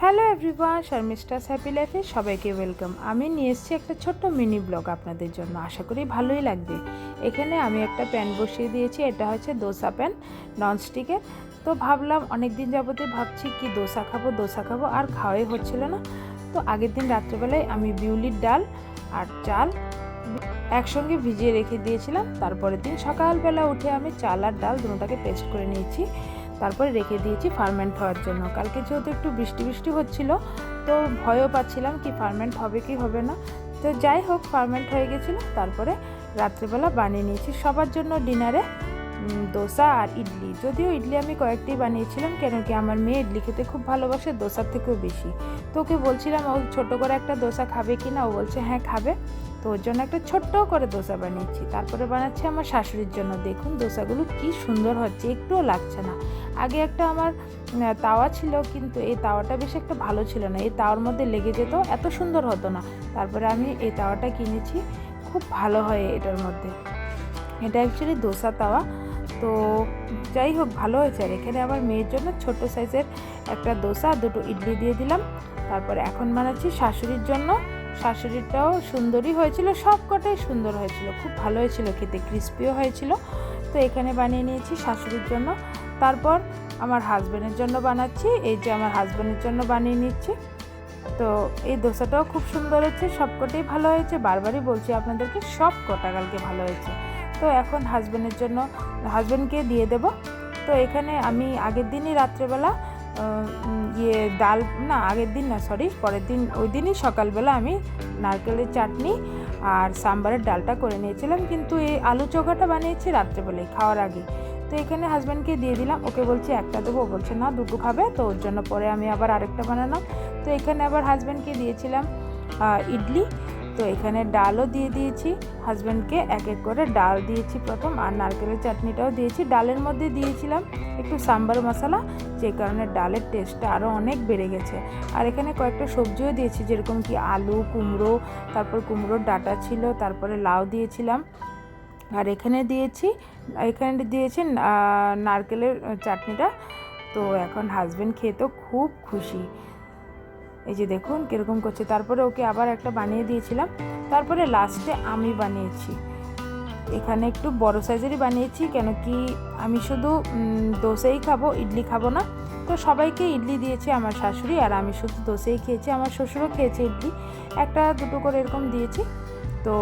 Hello everyone, Sharmistha's happy লাইফে সবাইকে welcome. আমি নিয়ে এসেছি একটা ছোট্ট মিনি ব্লগ আপনাদের জন্য। আশা করি ভালোই লাগবে। এখানে আমি একটা প্যান বসিয়ে দিয়েছি। এটা হচ্ছে দোসা প্যান ননস্টিকের। তো ভাবলাম অনেক দিন যাবতই ভাবছি কি দোসা খাবো আর খাওয়াই হচ্ছিল না। তো আগের দিন রাত্রেবেলায় আমি বিউলির ডাল আর চাল একসঙ্গে ভিজিয়ে রেখে দিয়েছিলাম। তারপরের দিন সকালবেলা উঠে আমি চাল আর ডাল দুটোটাকে পেস্ট করে নিয়েছি। তারপরে রেখে দিয়েছি ফার্মেন্ট হওয়ার জন্য। কালকে যেহেতু একটু বৃষ্টি হচ্ছিল, তো ভয়ও পাচ্ছিলাম কি ফার্মেন্ট হবে কি হবে না। তো যাই হোক, ফার্মেন্ট হয়ে গেছিলো। তারপরে রাত্রেবেলা বানিয়ে নিয়েছি সবার জন্য ডিনারে দোসা আর ইডলি। যদিও ইডলি আমি কয়েকটি বানিয়েছিলাম, কেন কি আমার মেয়ে ইডলি খেতে খুব ভালোবাসে, দোসার থেকেও বেশি। তো ওকে বলছিলাম ও ছোটো করে একটা দোসা খাবে কি না, ও বলছে হ্যাঁ খাবে। তো ওর জন্য একটা ছোট্ট করে দোসা বানিয়েছি। তারপরে বানাচ্ছি আমার শাশুড়ির জন্য। দেখুন দোসাগুলো কি সুন্দর হচ্ছে, একটুও লাগছে না। আগে একটা আমার তাওয়া ছিল, কিন্তু এই তাওয়াটা বেশ একটা ভালো ছিল না, এই তাওয়ার মধ্যে লেগে যেত, এত সুন্দর হতো না। তারপরে আমি এই তাওয়াটা কিনেছি, খুব ভালো হয় এটার মধ্যে। এটা অ্যাকচুয়ালি দোসা তাওয়া। তো যাই হোক, ভালো হয়েছে। আর এখানে আমার মেয়ের জন্য ছোট সাইজের একটা দোসা, দুটো ইডলি দিয়ে দিলাম। তারপরে এখন বানাচ্ছি শাশুড়ির জন্য। শাশুড়িটাও সুন্দরই হয়েছিল, সব কটাই সুন্দর হয়েছিল, খুব ভালো হয়েছিল খেতে, ক্রিস্পিও হয়েছিল। তো এখানে বানিয়ে নিয়েছি শাশুড়ির জন্য। তারপর আমার হাজব্যান্ডের জন্য বানাচ্ছি। এই যে আমার হাজব্যান্ডের জন্য বানিয়ে নিচ্ছি। তো এই দোসাটাও খুব সুন্দর হয়েছে, সবকটাই ভালো হয়েছে। বারবারই বলছি আপনাদেরকে, সব কটা কালকে ভালো হয়েছে। তো এখন হাজব্যান্ডকে দিয়ে দেব। তো এখানে আমি আগের দিনই রাত্রেবেলা ডাল না, আগের দিন না সরি, পরের দিন, ওই দিনই সকালবেলা আমি নারকেলের চাটনি আর সাম্বারের ডালটা করে নিয়েছিলাম, কিন্তু এই আলু চোখাটা বানিয়েছি রাত্রেবেলায় খাওয়ার আগে। তো এখানে হাজব্যান্ডকে দিয়ে দিলাম, ওকে বলছি একটা দেবো, বলছে না দুটো খাবে, তো ওর জন্য পরে আমি আবার আরেকটা বানালাম। তো এখানে আবার হাজব্যান্ডকে দিয়েছিলাম ইডলি। তো এখানে ডালও দিয়ে দিয়েছি হাজব্যান্ডকে, এক এক করে ডাল দিয়েছি প্রথম, আর নারকেলের চাটনিটাও দিয়েছি। ডালের মধ্যে দিয়েছিলাম একটু সাম্বার মশলা, যে কারণে ডালের টেস্টটা আরও অনেক বেড়ে গেছে। আর এখানে কয়েকটা সবজিও দিয়েছি, যেরকম কি আলু, কুমড়ো, তারপর কুমড়োর ডাঁটা ছিল, তারপরে লাউ দিয়েছিলাম। আর এখানে দিয়েছি নারকেলের চাটনিটা। তো এখন হাজব্যান্ড খেয়ে তো খুব খুশি। এই যে দেখুন কীরকম করছে। তারপরে ওকে আবার একটা বানিয়ে দিয়েছিলাম। তারপরে লাস্টে আমি বানিয়েছি, এখানে একটু বড় সাইজেরই বানিয়েছি, কেন কি আমি শুধু দোসাই খাবো, ইডলি খাবো না। তো সবাইকে ইডলি দিয়েছি, আমার শাশুড়ি, আর আমি শুধু দোসাই খেয়েছি। আমার শ্বশুরও খেয়েছে ইডলি, একটা দুটো করে এরকম দিয়েছি। তো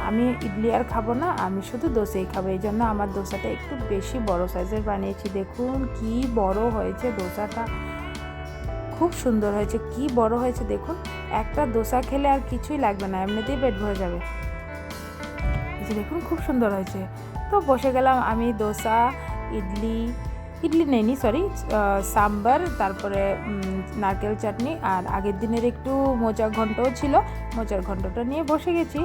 আমি ইডলি আর খাবো না, আমি শুধু দোসাই খাবো। এই জন্য আমার দোসাটা একটু বেশি বড় সাইজের বানিয়েছি। দেখুন কি বড় হয়েছে দোসাটা, খুব সুন্দর হয়েছে, কি বড় হয়েছে দেখুন। একটা দোসা খেলে আর কিছুই লাগবে না, এমনিতেই পেট ভরে যাবে। দেখুন খুব সুন্দর হয়েছে। তো বসে গেলাম আমি দোসা, ইডলি নেইনি সরি, সাম্বার, তারপরে নারকেল চাটনি, আর আগের দিনের একটু মোচার ঘন্টও ছিল, মোচার ঘন্টটা নিয়ে বসে গেছি।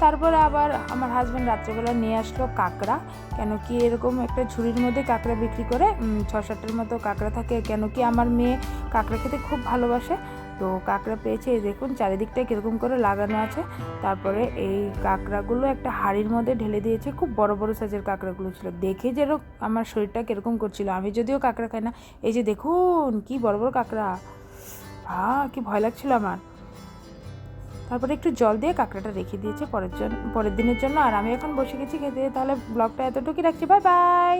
তারপরে আবার আমার হাজব্যান্ড রাত্রেবেলা নিয়ে আসলো কাঁকড়া, কেন কি এরকম একটা ঝুড়ির মধ্যে কাঁকড়া বিক্রি করে, 6-7টার মতো কাঁকড়া থাকে, কেন কি আমার মেয়ে কাঁকড়া খেতে খুব ভালোবাসে। তো কাঁকড়া পেয়েছে, এই দেখুন চারিদিকটা কীরকম করে লাগানো আছে। তারপরে এই কাঁকড়াগুলো একটা হাঁড়ির মধ্যে ঢেলে দিয়েছে, খুব বড় বড় সাইজের কাঁকড়াগুলো ছিল, দেখে যেরকম আমার শরীরটা কীরকম করছিল। আমি যদিও কাঁকড়া খাই না, এই যে দেখুন কি বড় বড় কাঁকড়া, কি ভয় লাগছিল আমার। তারপরে একটু জল দিয়ে কাঁকড়াটা রেখে দিয়েছে পরের দিনের জন্য। আর আমি এখন বসে গেছি খেতে। তাহলে ব্লগটা এতটুকুই রাখছি, বাই বাই।